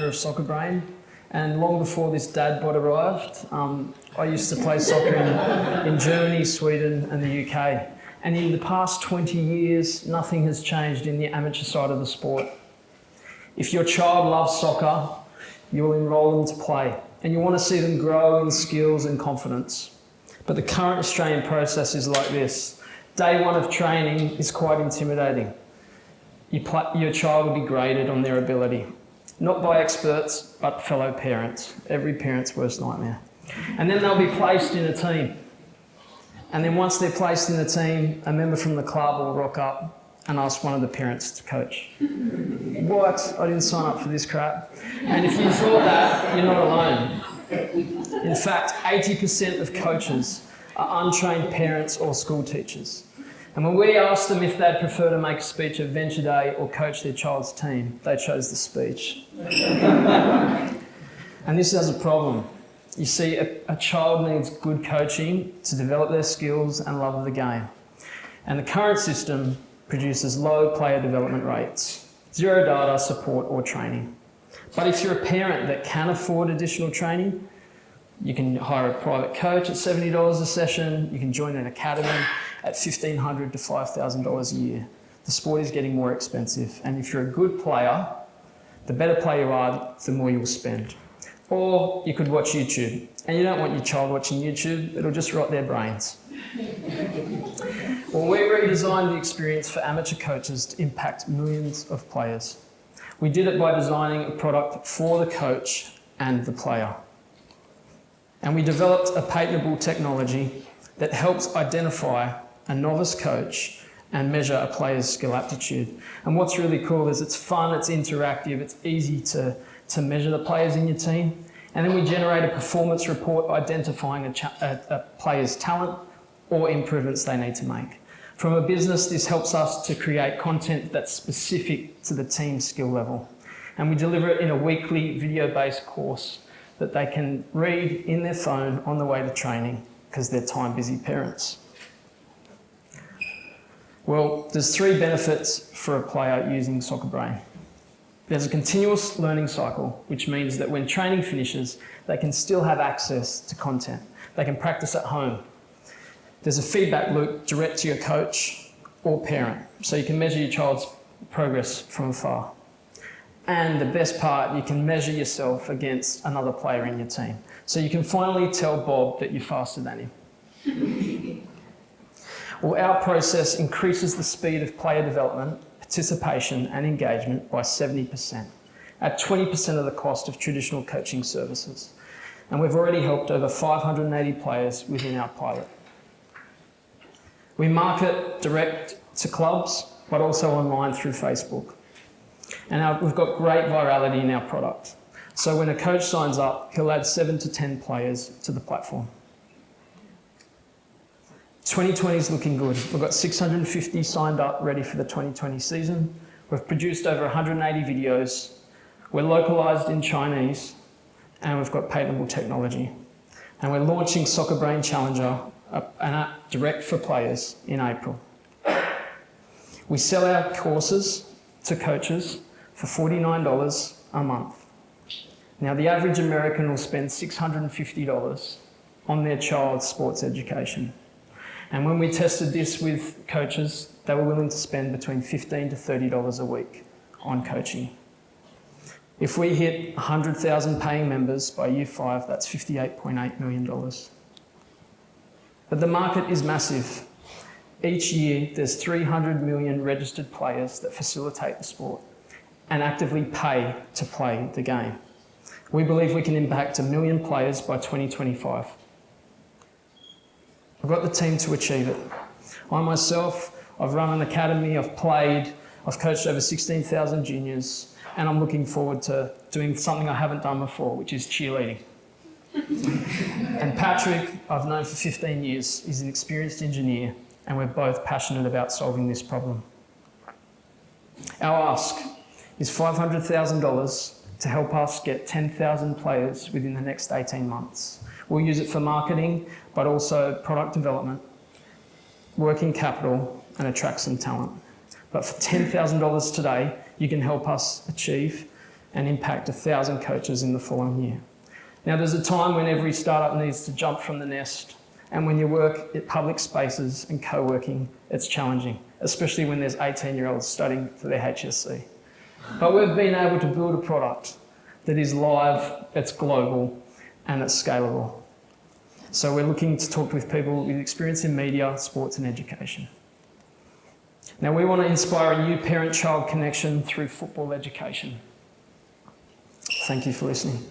of Soccerbrain, and long before this dad bod arrived, I used to play soccer in Germany, Sweden and the UK. And in the past 20 years, nothing has changed in the amateur side of the sport. If your child loves soccer, you will enrol them to play, and you want to see them grow in skills and confidence. But the current Australian process is like this. Day one of training is quite intimidating. Your child will be graded on their ability, not by experts, but fellow parents. Every parent's worst nightmare. And then they'll be placed in a team. And then once they're placed in a team, a member from the club will rock up and ask one of the parents to coach. What? I didn't sign up for this crap. And if you thought that, you're not alone. In fact, 80% of coaches are untrained parents or school teachers. And when we asked them if they'd prefer to make a speech at Venture Day or coach their child's team, they chose the speech. And this has a problem. You see, a child needs good coaching to develop their skills and love of the game. And the current system produces low player development rates, zero data, support or training. But if you're a parent that can afford additional training, you can hire a private coach at $70 a session, you can join an academy at $1,500 to $5,000 a year. The sport is getting more expensive, and if you're a good player, the better player you are, the more you'll spend. Or you could watch YouTube, and you don't want your child watching YouTube, it'll just rot their brains. Well, we redesigned the experience for amateur coaches to impact millions of players. We did it by designing a product for the coach and the player. And we developed a patentable technology that helps identify a novice coach and measure a player's skill aptitude. And what's really cool is it's fun, it's interactive, it's easy to measure the players in your team. And then we generate a performance report identifying a player's talent or improvements they need to make. From a business, this helps us to create content that's specific to the team's skill level. And we deliver it in a weekly video-based course that they can read in their phone on the way to training because they're time-busy parents. Well, there's 3 benefits for a player using Soccerbrain. There's a continuous learning cycle, which means that when training finishes, they can still have access to content. They can practice at home. There's a feedback loop direct to your coach or parent, so you can measure your child's progress from afar. And the best part, you can measure yourself against another player in your team. So you can finally tell Bob that you're faster than him. Well, our process increases the speed of player development, participation and engagement by 70%, at 20% of the cost of traditional coaching services. And we've already helped over 580 players within our pilot. We market direct to clubs, but also online through Facebook. And we've got great virality in our product. So when a coach signs up, he'll add 7 to 10 players to the platform. 2020 is looking good. We've got 650 signed up, ready for the 2020 season. We've produced over 180 videos. We're localized in Chinese, and we've got patentable technology. And we're launching Soccerbrain Challenger, an app direct for players, in April. We sell our courses to coaches for $49 a month. Now, the average American will spend $650 on their child's sports education. And when we tested this with coaches, they were willing to spend between $15 to $30 a week on coaching. If we hit 100,000 paying members by year 5, that's $58.8 million. But the market is massive. Each year, there's 300 million registered players that facilitate the sport and actively pay to play the game. We believe we can impact 1 million players by 2025. I've got the team to achieve it. I myself, I've run an academy, I've played, I've coached over 16,000 juniors, and I'm looking forward to doing something I haven't done before, which is cheerleading. And Patrick, I've known for 15 years. He's an experienced engineer, and we're both passionate about solving this problem. Our ask is $500,000 to help us get 10,000 players within the next 18 months. We'll use it for marketing, but also product development, working capital, and attract some talent. But for $10,000 today, you can help us achieve and impact 1,000 coaches in the following year. Now, there's a time when every startup needs to jump from the nest, and when you work at public spaces and co-working, it's challenging, especially when there's 18-year-olds studying for their HSC. But we've been able to build a product that is live, it's global, and it's scalable. So we're looking to talk with people with experience in media, sports and education. Now we want to inspire a new parent-child connection through football education. Thank you for listening.